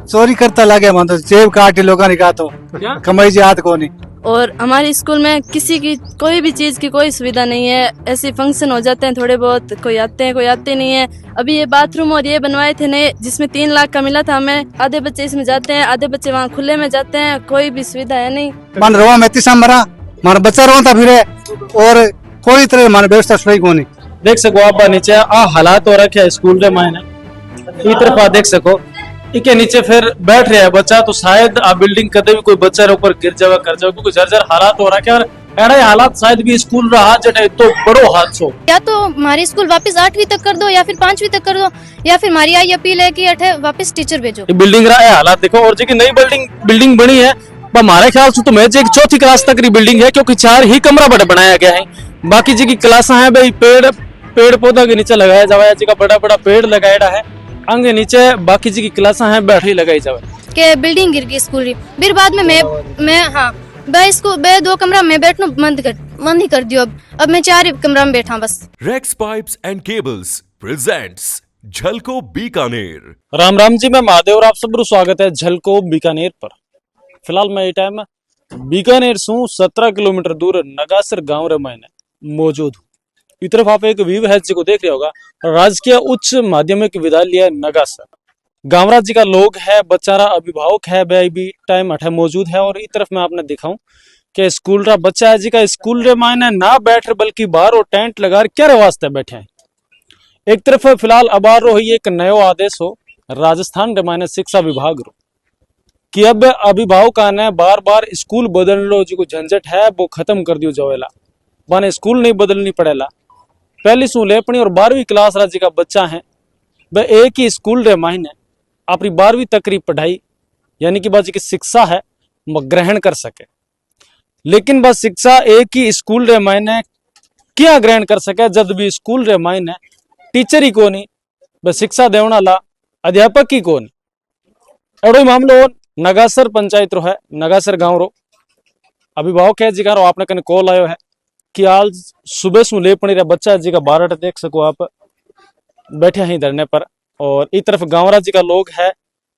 चोरी करता लगे मन तो जेब काटे लोग निकाह तो कमाई जात को नहीं। और हमारे स्कूल में किसी की कोई भी चीज की कोई सुविधा नहीं है। ऐसे फंक्शन हो जाते हैं थोड़े बहुत, कोई आते हैं कोई आते नहीं है। अभी ये बाथरूम और ये बनवाए थे नए, जिसमें 3 लाख का मिला था हमें। आधे बच्चे इसमें जाते हैं, आधे बच्चे वहाँ खुले में जाते हैं। कोई भी सुविधा है नहीं। मन रोआ मैं तीसरा मरा मारा बच्चा रोता फिर और कोई तरह मन व्यवस्था सही को नहीं। देख सको आप नीचे आ हालात हो रखे है स्कूल रे मायने ई तरफ देख सको इके नीचे फिर बैठ रहा है बच्चा, तो शायद आ बिल्डिंग कदे भी कोई बच्चा रे ऊपर गिर जावे कर जावे, क्योंकि जर्जर हालात हो रखे और ऐसे हालात शायद भी स्कूल रहा जटे तो बड़ो हादसो। या तो हमारी स्कूल वापस 8वीं तक कर दो या फिर 5वीं तक कर दो, या फिर हमारी आई अपील है कि अठे वापस टीचर भेजो। ये बिल्डिंग रहा है हालात देखो, और जो नई बिल्डिंग बनी है हमारे ख्याल से तो मैं एक 4थी क्लास तक की बिल्डिंग है, क्योंकि 4 ही कमरा बड़ा बनाया गया है। बाकी जी की क्लासा है भाई पेड़ पौधा के नीचे लगाया जावा, जी का बड़ा बड़ा पेड़ लगाया है अंगे नीचे, बाकी जी की क्लासा है बैठी लगाई जावे के बिल्डिंग गिर गई स्कूल की। फिर बाद में मैं हाँ इसको 2 कमरा में बैठना बंद ही कर दियो। अब मैं 4 कमरा में बैठा बस। Rex pipes and cables presents Jhalko Bikaner. Ram Ram ji, मैं महादेव और आप सब स्वागत है झलको बीकानेर पर। फिलहाल मैं ये टाइम बीकानेर से 17 किलोमीटर दूर नगासर गांव रे मैंने मौजूद हूँ। इस तरफ आप एक व्यू है जिसको देख रहे होगा, राजकीय उच्च माध्यमिक विद्यालय नगासर। गांवराज जी का लोग है, बच्चारा अभिभावक है भी टाइम अठे मौजूद है। और इस तरफ मैं आपने दिखाऊं कि स्कूल रा बच्चा है जी का स्कूल रे मायने ना बैठ बल्कि बाहर और टेंट लगा क्या वास्ते बैठे हैं। एक तरफ फिलहाल अबार रो ही एक नयो आदेश हो राजस्थान रे मायने शिक्षा विभाग रो कि अब अभिभावक ने बार बार स्कूल बदल लो जो झंझट है वो खत्म कर दियो जावेला, माने स्कूल नहीं बदलनी पड़ेला। पहली सू लेपनी और 12वीं क्लास राज्य का बच्चा है वह एक ही स्कूल रे मायने अपनी 12वीं तक की पढ़ाई यानी कि बाजी की शिक्षा है वह ग्रहण कर सके। लेकिन बस शिक्षा एक ही स्कूल रे मायने क्या ग्रहण कर सके जब भी स्कूल रे मायने टीचर ही को नहीं, बस शिक्षा देवना ला अध्यापक ही को नहीं। एडो मामलो नगासर पंचायत रो है, नगासर गांव रो अभिभावक है जी का आपने कने कॉल आयो है कि आज सुबह से ले पड़ी बच्चा जी का 12 देख सको आप बैठे हैं धरने पर। और इस तरफ गांवरा जी का लोग है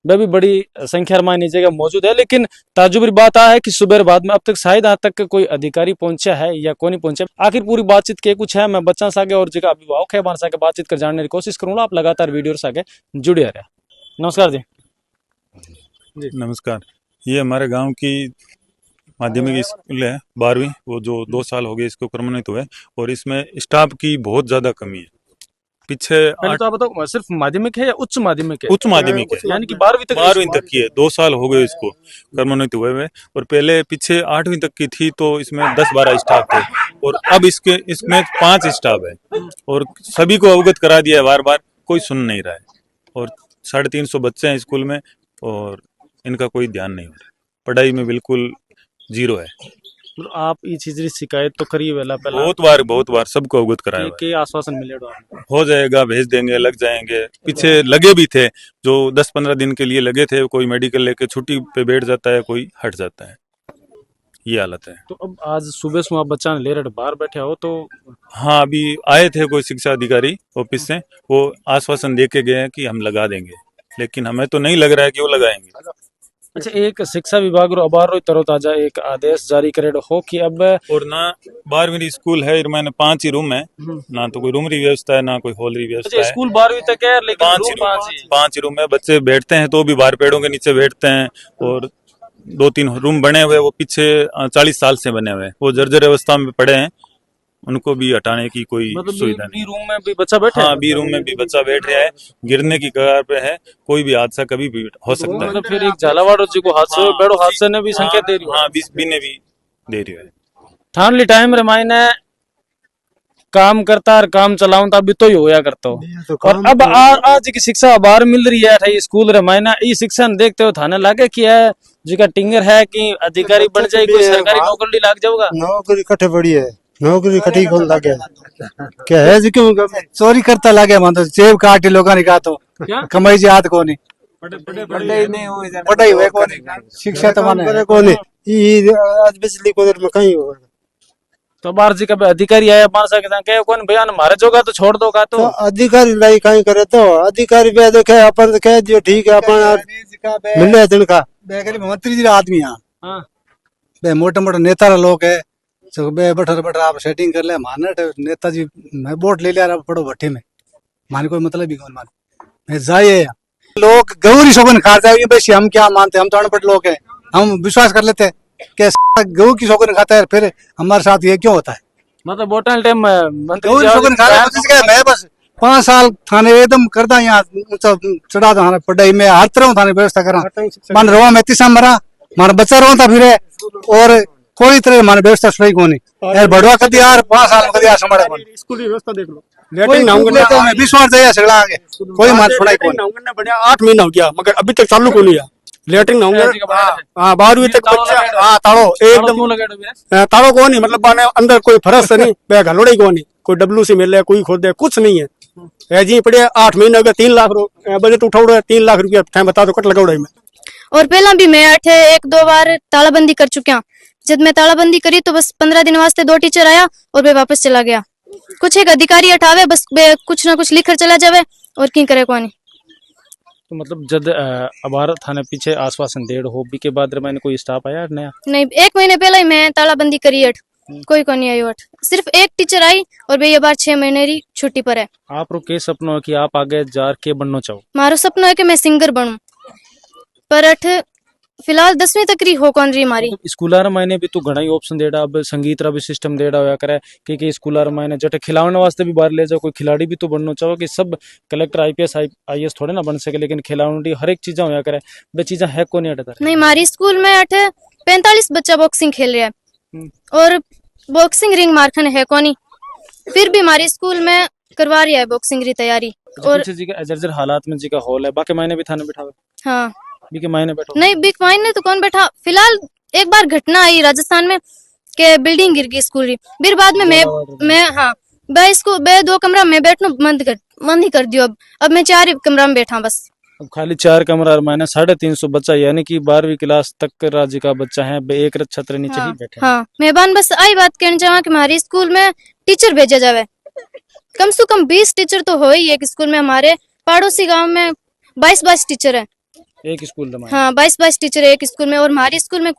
वह भी बड़ी संख्या में नीचे मौजूद है। लेकिन ताजुबी बात आ है कि सुबह बाद में अब तक शायद आज तक कोई अधिकारी पहुंचा है या कोई नहीं पहुंचा। आखिर पूरी बातचीत के कुछ है मैं बच्चा सागे और जी का अभिभावक है सागे बातचीत कर जानने की कोशिश करूंगा। आप लगातार वीडियो सागे जुड़े रहे। नमस्कार जी। नमस्कार। ये हमारे गांव की माध्यमिक स्कूल है 12वीं, वो जो 2 साल हो गए इसको परमानेंट हुए, और इसमें स्टाफ की बहुत ज्यादा कमी है। पीछे तो आप बताओ सिर्फ माध्यमिक है या उच्च माध्यमिक है? उच्च माध्यमिक है, यानी कि 12वीं तक की है। 2 साल हो गए इसको परमानेंट हुए हुए, और पहले पीछे 8वीं तक की थी तो इसमें 10-12 स्टाफ थे, और अब इसमें 5 स्टाफ है। और सभी को अवगत करा दिया है, बार बार कोई सुन नहीं रहा है। और 350 बच्चे हैं स्कूल में और इनका कोई ध्यान नहीं हो रहा। पढ़ाई में बिल्कुल 0 है। तो आप ये चीज की शिकायत तो करिए वेला पहला बहुत बार सबको अवगत कराया के आश्वासन मिलेगा हो जाएगा, भेज देंगे, लग जाएंगे। पीछे लगे भी थे जो 10-15 दिन के लिए लगे थे, कोई मेडिकल लेके छुट्टी पे बैठ जाता है, कोई हट जाता है, ये हालत है। तो अब आज सुबह से आप बच्चा ले रहे बाहर बैठे हो तो? हाँ, अभी आए थे कोई शिक्षा अधिकारी ऑफिस से, वो आश्वासन दे के गए हैं कि हम लगा देंगे, लेकिन हमें तो नहीं लग रहा है कि वो लगाएंगे। अच्छा, एक शिक्षा विभाग रो अबार रो तरोताजा एक आदेश जारी करे हो कि अब और ना 12वीं स्कूल है, मैंने 5 ही रूम है, ना तो कोई रूम री व्यवस्था है ना कोई हॉल री व्यवस्था है। स्कूल 12वीं तक है लेकिन 5 रूम है। बच्चे बैठते हैं तो भी बाहर पेड़ों के नीचे बैठते हैं, और 2-3 रूम बने हुए वो पीछे 40 साल से बने हुए, वो जर्जर अवस्था में पड़े हैं, उनको भी हटाने की कोई सुविधा नहीं। रूम में भी बच्चा बैठा है? बी रूम में भी बच्चा बैठ रहा है, गिरने की कगार पे है, कोई भी हादसा कभी भी हो सकता है। तो फिर एक झालावाड़ जी को हादसे ने भी संकेत दे रही है। हाँ, बी ने भी दे रही है। थानली टाइम रे मायने काम करता और काम चलाऊं तभी तो ही होया करता हो। और अब आज की शिक्षा बाहर मिल रही है स्कूल रे मायना, ये शिक्षा देखते हो थाने लागे कि है जी का टिंगर है कि अधिकारी बन जाए, कोई सरकारी नौकरी लाग जाऊगा। नौकरी कटे बड़ी है, नौकरी कटी कौन लगे क्या है जी, क्यों चोरी करता लगे मन तो जेब काटे लोग निकाह तो कमाई जात को नहीं। पढ़ाई हुए को नहीं, शिक्षा तो माने को नहीं। आज बिजली को में कहीं होगा तो बाहर जी का अधिकारी आया मान सके कौन भैया मारे जोगा तो छोड़ दोगा। तो अधिकारी लाई कहीं करे तो अधिकारी पे देखे अपन कह दियो ठीक है, अपन मिल रहे दिन का बे गरीब मंत्री जी आदमी यहाँ हाँ बे मोटे मोटे नेता रा लोग है जो बे बैठा आप सेटिंग कर ले माने नेताजी मैं वोट ले लिया पड़ो भट्टी में माने कोई मतलब ही कौन माने मैं जाइए लोग गौरी शोभन खा जाए वैसे हम क्या मानते हम तो अनपढ़ लोग हैं हम विश्वास कर लेते हैं कि गऊ की शोभन खाता है फिर हमारे साथ ये क्यों होता है मतलब वोटल टाइम गऊ की शोभन खा रहा है मैं बस 5 साल थाने एकदम करदा यहाँ ऊंचा चढ़ा था पढ़ाई में हर तरह थाने व्यवस्था करा मान रवा में तीसरा मरा मारा बच्चा रोता फिर और कोई तरह माने व्यवस्था सही कोनी यार बढ़वा कदी यार 5 साल में कदी यार संभाले कोनी स्कूल की व्यवस्था देख लो कोई ना तो मैं विश्वास दे सगला आगे कोई मान छोड़ाई कोनी नाउंगन बढ़िया 8 महीना हो गया मगर अभी तक चालू को नहीं है लेटरिन नाउंगन हां 12वीं तक बच्चा हां तालो एकदम तालो को नहीं मतलब बाने अंदर कोई फरस नहीं बे घलोड़े को नहीं कोई डब्ल्यू से मिले कोई खोद दे कुछ नहीं है ए जी पड़े 8 महीने हो गए 3 लाख बजट उठाउड़ो 3 लाख रुपया थां बता दो कट लगाउड़ो में और पहला भी मैं अठे 1-2 बार तालाबंदी कर चुका जब मैं तालाबंदी करी तो बस 15 दिन वास्ते 2 टीचर आया और वे वापस चला गया कुछ एक अधिकारी हटावे बस कुछ ना कुछ लिखकर चला जावे और की करे कोनी तो मतलब जब अबार थाने पीछे आश्वासन डेढ़ हो बी के बाद मैंने कोई स्टाफ आया नया नहीं 1 महीने पहले ही मैं तालाबंदी करी अठ कोई को नहीं आई अठ सिर्फ एक टीचर आई और वे ये बार 6 महीने री छुट्टी पर है आप रो के सपनो है कि आप आगे जार के बनना चाहो मारो सपना है कि मैं सिंगर बनूं पर अठ फिलहाल 10वीं तक री हो कौन रही हमारी स्कूलार मायने भी तो घना ही ऑप्शन देड़ा अब संगीत रा भी सिस्टम देड़ा होया करे कि स्कूलार मायने जटे खिलाने वास्ते भी बाहर ले जाओ कोई खिलाड़ी भी तो बनना चाहो कि सब कलेक्टर आईपीएस आईएएस थोड़े ना बन सके लेकिन खिलाड़ी हर एक चीजा होया करे वे चीजा है को नहीं अटता नहीं हमारी स्कूल में अठ 45 बच्चा बॉक्सिंग खेल रहा है और बॉक्सिंग रिंग मारखन है कोनी फिर भी हमारी स्कूल में करवा रही है बॉक्सिंग की तैयारी और जी का जर्जर हालात में जी का हॉल है बाकी मायने भी थाने बिठावे हाँ बी के मायने बैठो नहीं बिग माइन ने तो कौन बैठा फिलहाल एक बार घटना आई राजस्थान में के बिल्डिंग गिर गई स्कूल की फिर बाद में मैं हाँ बे 2 कमरा में बैठना बंद ही कर दियो अब मैं 4 कमरा में बैठा बस अब खाली 4 कमरा मायने 350 बच्चा यानी कि 12वीं क्लास तक राज्य का बच्चा है एक छत्र नीचे ही बैठे हाँ मेहमान बस आई बात कहना चाहूँ कि हमारी स्कूल में टीचर भेजा जावे कम से कम 20 टीचर तो हो ही एक स्कूल में हमारे पड़ोसी गाँव में 22 टीचर है एक स्कूल में हाँ 22 टीचर है एक स्कूल में और हमारी स्कूल में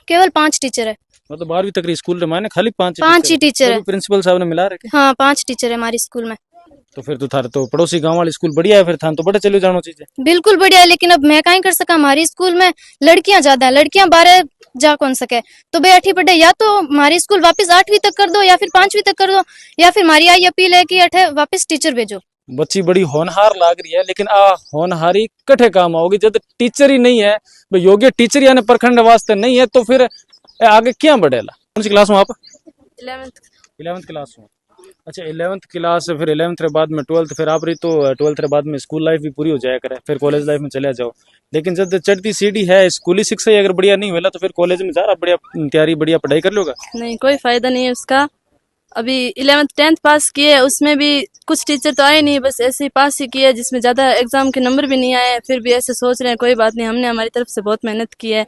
केवल 5 टीचर है मतलब 12वीं तक स्कूल में खाली 5 ही टीचर है प्रिंसिपल साहब ने मिला रखे हाँ 5 टीचर है हमारी स्कूल में तो फिर तो थारे तो पड़ोसी गांव वाली स्कूल बढ़िया है फिर थान तो बड़े चलो जानो चीजें बिल्कुल बढ़िया है लेकिन अब मैं कहीं कर सका हमारी स्कूल में लड़कियां ज्यादा है लड़कियां 12 जा कौन सके तो बे 8वीं पढ़े या तो हमारी स्कूल वापस 8वीं तक कर दो या फिर 5वीं तक कर दो या फिर हमारी आई अपील है कि 8 वापस टीचर भेजो बच्ची बड़ी होनहार लाग रही है लेकिन आ होनहारी कठे काम आओगी जब टीचर ही नहीं है योग्य टीचर यानी प्रखंड वास्ते नहीं है तो फिर आगे क्या बढ़ेला कौन सी क्लास में आप 11th क्लास में अच्छा 11th क्लास से फिर 11th के बाद में 12th फिर आप रही तो 12th के बाद में स्कूल लाइफ भी पूरी हो जाया करे फिर कॉलेज लाइफ में चले जाओ लेकिन जब चढ़ती सीढ़ी है स्कूली शिक्षा अगर बढ़िया नहीं हुआ तो फिर कॉलेज में जा रहा बढ़िया तैयारी बढ़िया पढ़ाई कर लोगा नहीं कोई फायदा नहीं है उसका अभी 11th 10th पास किए उसमें भी कुछ टीचर तो आए नहीं बस ऐसे ही पास ही किए जिसमें ज़्यादा एग्जाम के नंबर भी नहीं आए फिर भी ऐसे सोच रहे हैं कोई बात नहीं हमने हमारी तरफ से बहुत मेहनत की है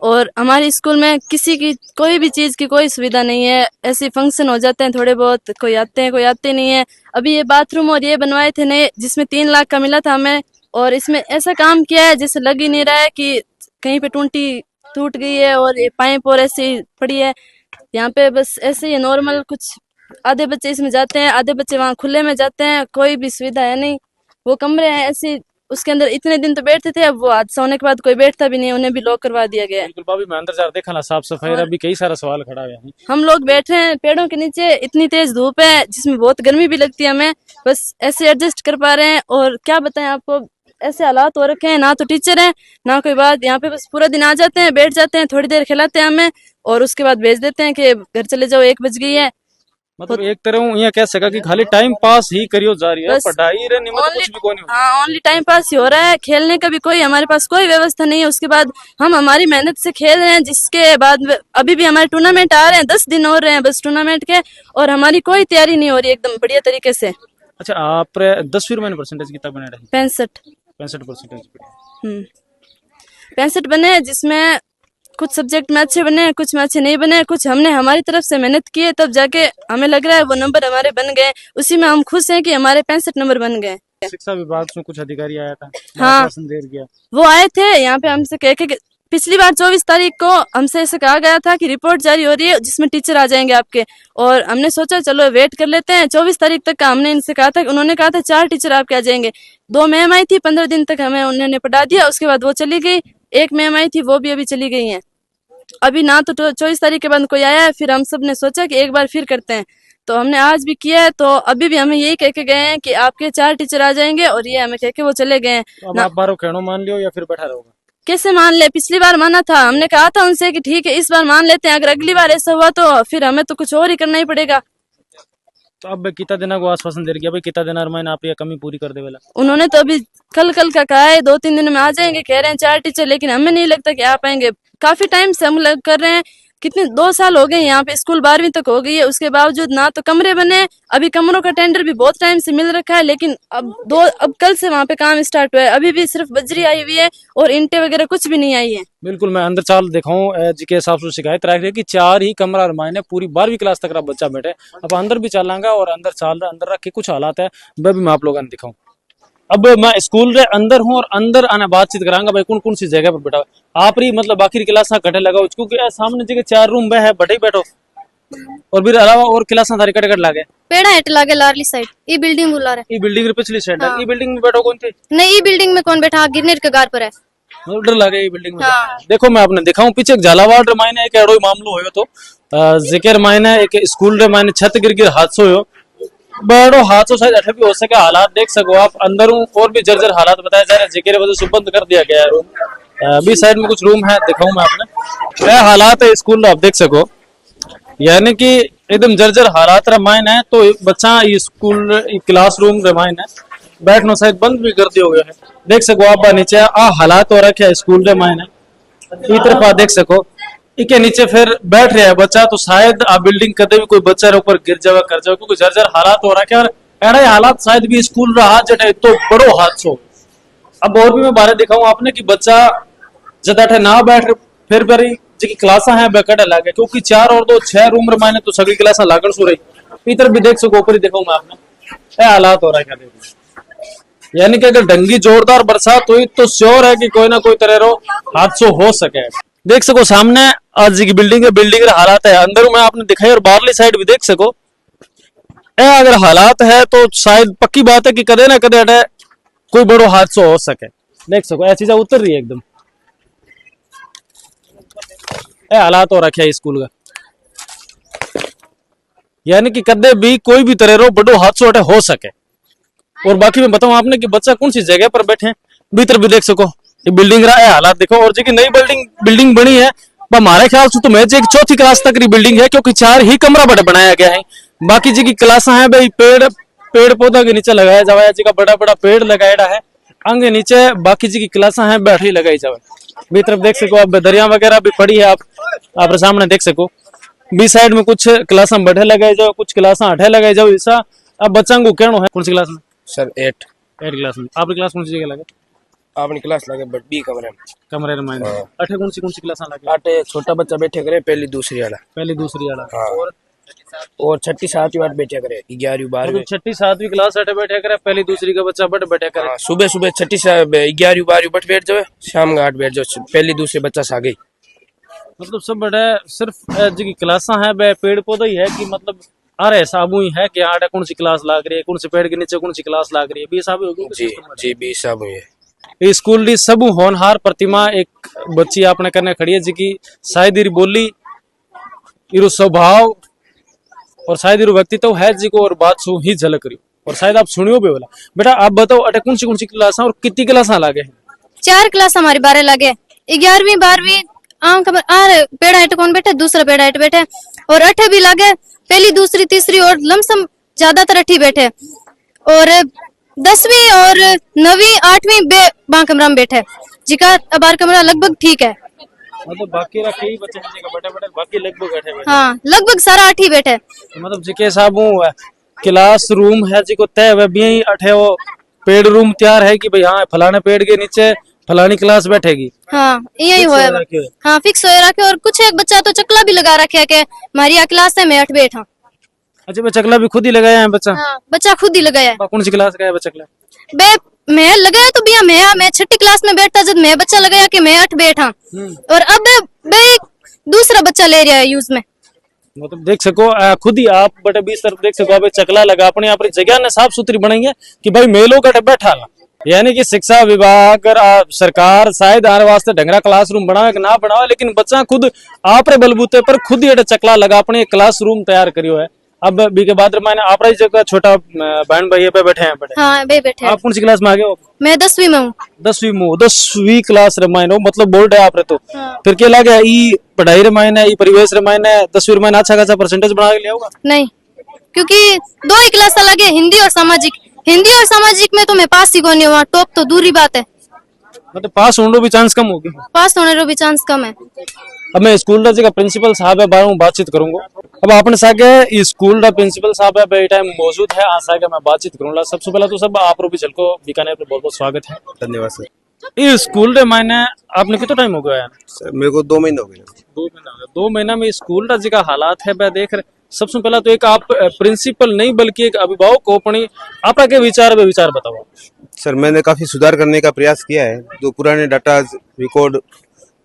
और हमारे स्कूल में किसी की कोई भी चीज़ की कोई सुविधा नहीं है ऐसे फंक्शन हो जाते हैं थोड़े बहुत कोई आते हैं कोई आते नहीं है अभी ये बाथरूम और ये बनवाए थे नए जिसमें 3 लाख का मिला था हमें और इसमें ऐसा काम किया है जैसे लग ही नहीं रहा है कि कहीं पे टूटी टूट गई है और ये पाइप और ऐसे ही पड़ी है यहाँ पे बस ऐसे ही नॉर्मल कुछ आधे बच्चे इसमें जाते हैं आधे बच्चे वहाँ खुले में जाते हैं कोई भी सुविधा है नहीं वो कमरे हैं ऐसे उसके अंदर इतने दिन तो बैठते थे अब वो हादसा होने के बाद कोई बैठता भी नहीं उन्हें भी लॉक करवा दिया गया है बिल्कुल भाभी मैं अंदर जा देखा ना साफ सफाई अभी कई सारा सवाल खड़ा है हम लोग बैठे हैं पेड़ों के नीचे इतनी तेज धूप है जिसमें बहुत गर्मी भी लगती है हमें बस ऐसे एडजस्ट कर पा रहे हैं और क्या बताएं आपको ऐसे हालात हो रखे हैं ना तो टीचर है ना कोई बात यहाँ पे बस पूरा दिन आ जाते हैं बैठ जाते हैं थोड़ी देर खिलाते हैं हमें और उसके बाद भेज देते हैं कि घर चले जाओ 1 बज गई है मतलब एक तरह यहाँ कह सका कि खाली टाइम पास ही करियो जा रही है पढ़ाई रे नहीं मतलब कुछ भी कोई नहीं हाँ ओनली टाइम पास ही हो रहा है खेलने का भी कोई हमारे पास कोई व्यवस्था नहीं है उसके बाद हम हमारी मेहनत से खेल रहे हैं जिसके बाद अभी भी हमारे टूर्नामेंट आ रहे हैं 10 दिन हो रहे हैं बस टूर्नामेंट के और हमारी कोई तैयारी नहीं हो रही एकदम बढ़िया तरीके से अच्छा आप 10वीं में परसेंटेज कितना बने रहे 65 65 बने जिसमें कुछ सब्जेक्ट में अच्छे बने कुछ में अच्छे नहीं बने कुछ हमने हमारी तरफ से मेहनत की है तब जाके हमें लग रहा है वो नंबर हमारे बन गए उसी में हम खुश हैं कि हमारे 65 नंबर बन गए शिक्षा विभाग से कुछ अधिकारी आया था, हाँ। आश्वासन दे दिया। वो आए थे यहाँ पे हमसे कह के पिछली बार 24 तारीख को हमसे ऐसे कहा गया था कि रिपोर्ट जारी हो रही है जिसमें टीचर आ जाएंगे आपके, और हमने सोचा चलो वेट कर लेते हैं। 24 तारीख तक का हमने इनसे कहा था, उन्होंने कहा था 4 टीचर आपके आ जाएंगे। 2 मैम आई थी, 15 दिन तक हमें उन्होंने पढ़ा दिया, उसके बाद वो चली गई। 1 मैम आई थी, वो भी अभी चली गई है। अभी ना तो 24 तारीख के बाद कोई आया है, फिर हम सब ने सोचा कि एक बार फिर करते हैं, तो हमने आज भी किया है। तो अभी भी हमें यही कह के गए हैं कि आपके 4 टीचर आ जाएंगे, और ये हमें कह के वो चले गए हैं। तो अब आप बारो कहनो मान लियो या फिर बैठा रहोगे? कैसे मान ले, पिछली बार माना था, हमने कहा था उनसे कि ठीक है इस बार मान लेते हैं, अगर अगली बार ऐसा हुआ तो फिर हमें तो कुछ और ही करना ही पड़ेगा। तो अब कितना देना को आश्वासन दे रही भाई, कितना देना महीना आप ये कमी पूरी कर दे वाला? उन्होंने तो अभी कल का कहा है, 2-3 दिन में आ जाएंगे कह रहे हैं 4 टीचर, लेकिन हमें नहीं लगता कि आ पाएंगे। काफी टाइम से हम कर रहे हैं, कितने 2 साल हो गए यहाँ पे, स्कूल 12वीं तक हो गई है, उसके बावजूद ना तो कमरे बने। अभी कमरों का टेंडर भी बहुत टाइम से मिल रखा है, लेकिन अब कल से वहाँ पे काम स्टार्ट हुआ है, अभी भी सिर्फ बजरी आई हुई है और ईंटें वगैरह कुछ भी नहीं आई है। बिल्कुल, मैं अंदर चाल दिखाऊं जी के हिसाब से शिकायत रख रही है कि 4 ही कमरा मायने पूरी 12वीं क्लास तक का बच्चा बैठे। अब अंदर भी चलांगा और अंदर रख के कुछ हालात है वह भी मैं आप लोगों ने दिखाऊं। अब मैं स्कूल रे अंदर हूँ और अंदर आना बातचीत करांगा भाई कौन सी जगह पर बैठा आप रही, मतलब बाकी क्लासा कटे लगाओ, क्योंकि सामने जगह 4 रूम में है, बैठे ही बैठो, और फिर अलावा और क्लासा थारी कट लागे पेड़ा हेट लागे लारली साइड ई बिल्डिंग बुला रहे। ई बिल्डिंग रे पिछली साइड है, हाँ। ई बिल्डिंग में बैठो कौन थे? नहीं ई बिल्डिंग में कौन बैठा, गिरनेर के गार पर है। मतलब डर लगे ई बिल्डिंग में। हाँ। देखो मैं आपने दिखाऊं पीछे एक झालावाड़ रे मायने एक एड़ो मामलो होयो तो जिक्र मायने एक स्कूल रे मायने छत गिर हादसो होयो, बड़ो हादसो शायद अठे भी हो सके। हालात देख सको आप अंदर और भी जर्जर हालात बताए जा रहे हैं, जिक्र वजह से बंद कर दिया गया है रूम। अभी साइड में कुछ रूम है, दिखाऊं मैं आपने क्या हालात है स्कूल आप देख सको, यानी कि एकदम जर्जर हालात रमायन है। तो बच्चा ये स्कूल क्लासरूम रमायन है, बैठना शायद बंद भी कर दिया हुआ है, देख सको आप नीचे आ हालात हो रखे है स्कूल रमायन है। तरफ आप देख सको इके नीचे फिर बैठ रहा है बच्चा, तो शायद आ बिल्डिंग कदे भी कोई बच्चा ऊपर गिर जावे कर जावे, क्योंकि जर्जर हालात हो रखे है। और ऐसे हालात शायद भी स्कूल रहा जटे तो बड़ो हादसो। अब और भी मैं बारे दिखाऊं आपने कि बच्चा जब अठे ना बैठ फिर बरी जी क्लासा है बेकट लागे, क्योंकि 4 और 2 6 रूम रमाने तो सभी क्लासा लागण सो रही। इधर भी देख सको ऊपर ही देखो मैं आपने ये हालात हो रहा है। यानी कि अगर ढंगी जोरदार बरसात हुई तो श्योर है कि कोई ना कोई तरह रो हादसो हो सके। देख सको सामने आज जी की बिल्डिंग है, बिल्डिंग के हालात है अंदर में आपने दिखाई, और बाहरली साइड भी देख सको अगर हालात है तो शायद पक्की बात है कि कदे ना कदे अटे कोई बड़ो हादसो हो सके। देख सको ऐसी चीजा उतर रही है एकदम, हालात हो रखे है स्कूल का, यानी कि कदे भी कोई भी तरह रो बड़ो हादसो अटे हो सके। और बाकी मैं बताऊं आपने कि बच्चा कौन सी जगह पर बैठे, भीतर भी देख सको ये बिल्डिंग रहा है, हालात देखो। और जी नई बिल्डिंग बनी है हमारे ख्याल से तो मैं जी 4थी क्लास तक की बिल्डिंग है, क्योंकि 4 ही कमरा बड़ा बनाया गया है। बाकी जी की क्लासा है भाई पेड़ पौधा के नीचे लगाया जावा है, जी का बड़ा बड़ा पेड़ लगाया है आगे नीचे, बाकी जी की क्लासा है बैठी लगाई जावे। बी तरफ देख सको आप दरिया वगैरह भी पड़ी है, आप सामने देख सको। बी साइड में कुछ क्लासा बैठे लगाई जाओ, कुछ क्लासा अठे लगाई जाओ। ऐसा अब बच्चा को कहना है कौन सी क्लास में? सर 8 क्लास में। आपकी क्लास कौन सी जगह लगे? अपनी क्लास लगे बट बी कमरे में मायने अठे कौन सी क्लास लगे? आटे छोटा बच्चा बैठे करे पहली दूसरी वाला हाँ। और 6ठी 7वीं 8 बैठे करे 11वीं 12वीं 6ठी 7वीं क्लास अठे बैठे करे, पहली दूसरी का बच्चा बैठे करे। सुबह 6ठी 11वीं 12वीं बैठ जावे, शाम का 8 बैठ जाओ, पहली दूसरी बच्चा सा गई। मतलब सब बड़ा सिर्फ जी क्लासा है बे पेड़ पौधा ही है कि मतलब अरे साबू ही है कि आटे कौन सी क्लास लाग रही है, कौन से पेड़ के नीचे कौन सी क्लास लाग रही है, बी साबू होगी जी बी साबू है। ये स्कूल दी सबू होनहार प्रतिमा एक बच्ची आपने करने खड़ी है जी की शायद इरी बोली इरो स्वभाव और शायद इरो व्यक्तित्व है जी को और बात सु ही झलक रही, और शायद आप सुनियो भी बोला। बेटा आप बताओ अटे कौन सी क्लास और कितनी क्लास लागे? 4 क्लास हमारी 12 लागे, 11वीं 12वीं पेड़ा हेट कौन बैठे, दूसरा पेड़ा हेट बैठे, और 8 भी लागे, पहली दूसरी तीसरी और लमसम ज्यादातर 8 बैठे, और 10वीं और 9वीं 8वीं बे कमरा में बैठे, जिका बार कमरा लगभग ठीक है। मतलब बाकी रखे ही बच्चे बैठे बाकी लगभग बैठे। हाँ लगभग सारा 8 ही बैठे। मतलब जी के साहब क्लास रूम है जी को तय वह भी अठे वो पेड़ रूम तैयार है कि भाई हाँ फलाने पेड़ के नीचे फलानी क्लास बैठेगी। हाँ यही हुआ है। हाँ फिक्स हो रखे, और कुछ एक बच्चा तो चकला भी लगा रखे है कि हमारी क्लास है मैं 8 बैठा। अच्छा मैं चकला भी खुद ही लगाया है बच्चा? हाँ बच्चा खुद ही लगाया है। कौन सी क्लास का है बच्चा चकला? बे मैं लगाया तो भैया मैं 6ठी क्लास में बैठता जब मैं बच्चा लगाया कि मैं 8 बैठा और अब बे दूसरा बच्चा ले रहा है यूज में। मतलब देख सको खुद ही आप बटे 20 तरफ देख सको, अब चकला लगा अपने अपनी जगह ने साफ सुथरी बनाई है कि भाई मेलों का बैठा ला। यानी कि शिक्षा विभाग और सरकार शायद आने वास्ते ढंगरा क्लासरूम बनावे कि ना बनावे, लेकिन बच्चा खुद आपरे बलबूते पर खुद ही चकला लगा अपने क्लासरूम तैयार करियो है। अब बी के बाद मैंने आप जगह छोटा बहन भाई पे बैठे हैं बड़े। हाँ बे बैठे हैं। आप कौन सी क्लास में आ गए हो? मैं 10वीं में हूँ। 10वीं क्लास रमायन हो, मतलब बोर्ड है आप रे तो। हाँ। फिर क्या लगा ई पढ़ाई रमायन है, ई परिवेश रमायन है, 10वीं रमायन अच्छा खासा परसेंटेज बना के लिया होगा? नहीं क्योंकि 2 ही क्लास अलग है, हिंदी और सामाजिक। हिंदी और सामाजिक में तो मैं पास ही नहीं हुआ, टॉप तो दूरी बात है। मतलब पास होने भी चांस कम होगी? पास होने का भी चांस कम है। अब मैं स्कूल का प्रिंसिपल साहब है बारे में बातचीत करूंगा। अब आपने सागे स्कूल का प्रिंसिपल साहब है बे टाइम मौजूद है, आज सागे मैं बातचीत करूंगा। सबसे पहले तो सब आप भी झलको बीकानेर पर बहुत बहुत स्वागत है। धन्यवाद सर। ये स्कूल रे मायने आपने कितना टाइम हो गया है? सर मेरे को 2 महीने हो गए। 2 महीना हो गया। 2 महीना में स्कूल का जिका हालात है वह देख रहे। सबसे पहला तो एक आप प्रिंसिपल नहीं बल्कि एक अभिभावक को अपनी आपका के विचार बताओ। सर मैंने काफी सुधार करने का प्रयास किया है। जो पुराने डाटा रिकॉर्ड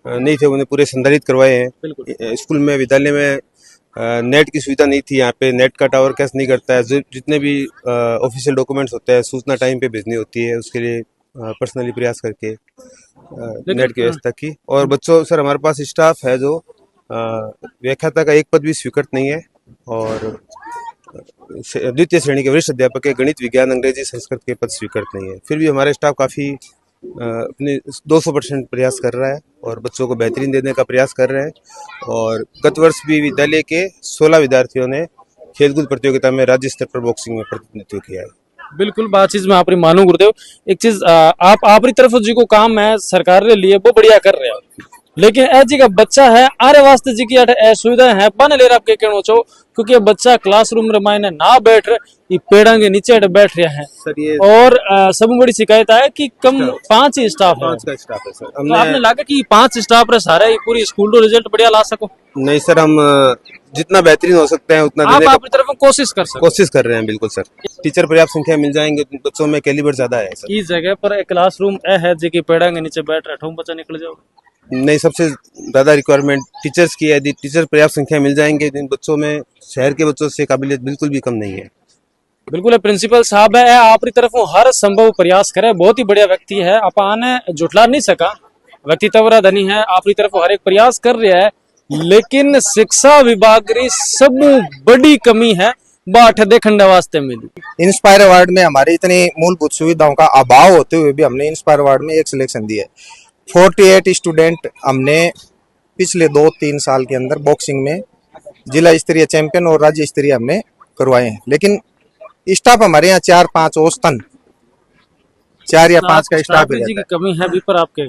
नहीं थे उन्हें पूरे संधारित करवाए हैं। स्कूल में विद्यालय में नेट की सुविधा नहीं थी, यहाँ पे नेट का टावर कैसे नहीं करता है। जितने भी ऑफिशियल डॉक्यूमेंट्स होते हैं सूचना टाइम पे भेजनी होती है, उसके लिए पर्सनली प्रयास करके नेट की व्यवस्था की। और बच्चों सर हमारे पास स्टाफ है जो व्याख्याता का एक पद भी स्वीकृत नहीं है और द्वितीय श्रेणी के वरिष्ठ अध्यापक के गणित विज्ञान अंग्रेजी संस्कृत के पद स्वीकृत नहीं है। फिर भी हमारा स्टाफ काफी अपने 200% प्रयास कर रहा है और बच्चों को बेहतरीन देने का प्रयास कर रहे हैं। और गत वर्ष भी विद्यालय के 16 विद्यार्थियों ने खेलकूद प्रतियोगिता में राज्य स्तर पर बॉक्सिंग में प्रतिनिधित्व किया है। बिल्कुल बात चीज मैं आपरी मानू गुरुदेव। एक चीज आप आपरी तरफ जी को काम है सरकार ने लिए वो बढ़िया कर रहे हैं, लेकिन ए जी का बच्चा है आरे वास्ते जी की सुविधा है बन ले आपके कहना चाहो, क्योंकि ये बच्चा क्लासरूम रे मायने ना बैठ रहे, ये पेड़ा के नीचे बैठ रहे हैं सर। ये और सब बड़ी शिकायत है कि कम 5 ही स्टाफ है। 5 का स्टाफ है सर। तो आपने लगा कि 5 स्टाफ रे सारे पूरी स्कूल रो रिजल्ट बढ़िया ला सको? नहीं सर, हम जितना बेहतरीन हो सकते हैं उतना देने आप का अपनी तरफ कोशिश कर रहे हैं। बिल्कुल सर, टीचर पर्याप्त संख्या मिल जाएंगे, बच्चों में कैलिबर ज्यादा है सर। इस जगह पर एक क्लासरूम है जी की पेड़ा के नीचे बैठ रहे बच्चा निकल जाओ? नहीं, सबसे ज्यादा रिक्वायरमेंट टीचर्स की है। यदि टीचर पर्याप्त संख्या मिल जाएंगे इन बच्चों में शहर के बच्चों से काबिलियत बिल्कुल भी कम नहीं है। बिल्कुल प्रिंसिपल साहब है आपकी तरफ हर संभव प्रयास करे, बहुत ही बढ़िया व्यक्ति है, अपन जुटला नहीं सका, व्यक्तित्व धनी है, आपकी तरफ हर एक प्रयास कर रहा है, लेकिन शिक्षा विभाग की सब बड़ी कमी है बाट देखने वास्ते मिली। इंस्पायर वार्ड में हमारी इतनी मूलभूत सुविधाओं का अभाव होते हुए भी हमने इंस्पायर वार्ड में एक सिलेक्शन दिया है। 48 स्टूडेंट हमने पिछले 2-3 साल के अंदर बॉक्सिंग में जिला स्तरीय चैंपियन और राज्य स्तरीय हमने करवाए हैं, लेकिन स्टाफ हमारे यहाँ 4-5 औसतन 4 या 5 का स्टाफ जी की कमी है भी पर आपके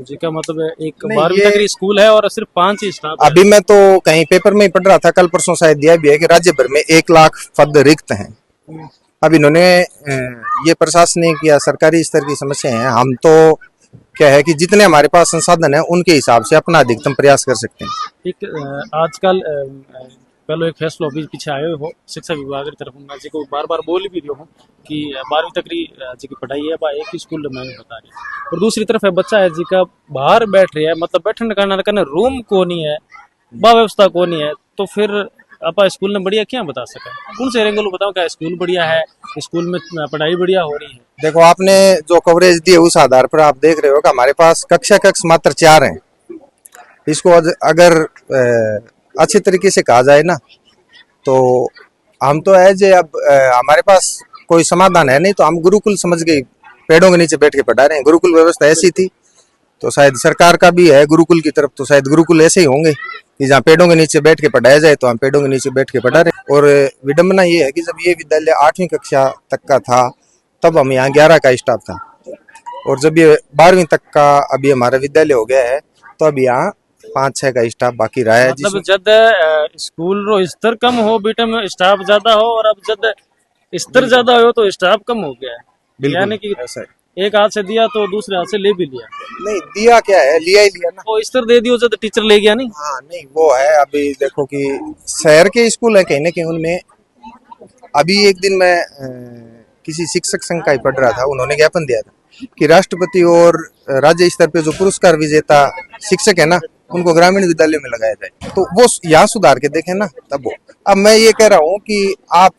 जी का मतलब है एक 12वीं तक की स्कूल है और सिर्फ 5 ही स्टाफ। अभी मैं तो कहीं पेपर में ही पढ़ रहा था, कल परसों शायद दिया भी है कि राज्य भर में 1 लाख पद रिक्त हैं। अब इन्होंने ये प्रशासनिक या सरकारी स्तर की समस्या है। हम तो क्या है कि जितने हमारे पास संसाधन है उनके हिसाब से अपना अधिकतम प्रयास कर सकते हैं। एक आजकल पहले एक फैसला अभी पीछे आए हो शिक्षा विभाग की तरफ जी को बार बार बोल भी रही हूँ कि 12वीं तक जी की पढ़ाई है बा एक ही स्कूल में मैंने बता रही है, और दूसरी तरफ है बच्चा है जी का बाहर बैठ रही है, मतलब बैठने का रूम को नहीं है, बा व्यवस्था को नहीं है, तो फिर आप स्कूल ने बढ़िया क्या बता सका? कौन से एंगल बताओ क्या स्कूल बढ़िया है, स्कूल में पढ़ाई बढ़िया हो रही है? देखो आपने जो कवरेज दी है उस आधार पर आप देख रहे हो कि हमारे पास कक्ष मात्र 4 हैं। इसको अगर अच्छे तरीके से कहा जाए ना तो हम तो है जे अब हमारे पास कोई समाधान है नहीं, तो हम गुरुकुल समझ के पेड़ों के नीचे बैठ के पढ़ा रहे हैं। गुरुकुल व्यवस्था ऐसी थी तो शायद सरकार का भी है गुरुकुल की तरफ, तो शायद गुरुकुल ऐसे ही होंगे कि जहाँ पेड़ों के नीचे बैठ के पढ़ाया जाए, तो हम पेड़ों के नीचे बैठ के पढ़ा रहे हैं। और विडम्बना ये है कि जब ये विद्यालय 8वीं कक्षा तक का था तब हम यहाँ 11 का स्टाफ था, और जब ये 12वीं तक का अभी हमारा विद्यालय हो गया है तो अब यहाँ 5-6 का स्टाफ बाकी रहा है। मतलब जब स्कूल रो स्तर कम हो बेटा में स्टाफ ज्यादा हो, और अब जब स्तर ज्यादा हो तो स्टाफ कम हो गया है। यानी कि एक हाथ से दिया तो दूसरे हाथ से ले भी लिया। नहीं दिया क्या है, लिया ही लिया ना। वो स्तर दे दियो जब टीचर ले गया नहीं। हाँ नहीं वो है। अभी देखो कि शहर के स्कूल है कहीं ना कहीं उनमें अभी एक दिन मैं किसी शिक्षक संघ का ही पढ़ रहा था, उन्होंने ज्ञापन दिया था कि राष्ट्रपति और राज्य स्तर पे जो पुरस्कार विजेता शिक्षक है ना, उनको ग्रामीण विद्यालय में लगाया जाए। तो वो यहाँ सुधार के देखें ना, तब वो। अब मैं ये कह रहा हूँ कि आप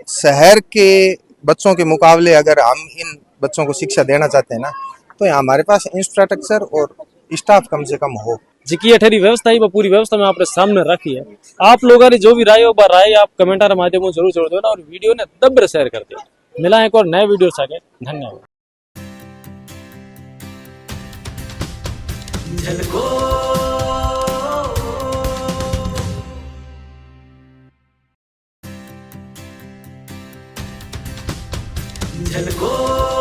शहर के बच्चों के मुकाबले अगर हम इन बच्चों को शिक्षा देना चाहते हैं ना, तो यहाँ हमारे पास इंफ्रास्ट्रक्चर और स्टाफ कम से कम हो। जिकी अठेरी व्यवस्था ही वो पूरी व्यवस्था में आपने सामने रखी है। आप लोगों ने जो भी राय हो राय आप कमेंटर माध्यम जरूर छोड़ दो ना, और वीडियो ने दब्बर शेयर कर दिया। मिला एक और नए वीडियो से आगे, धन्यवाद। झलको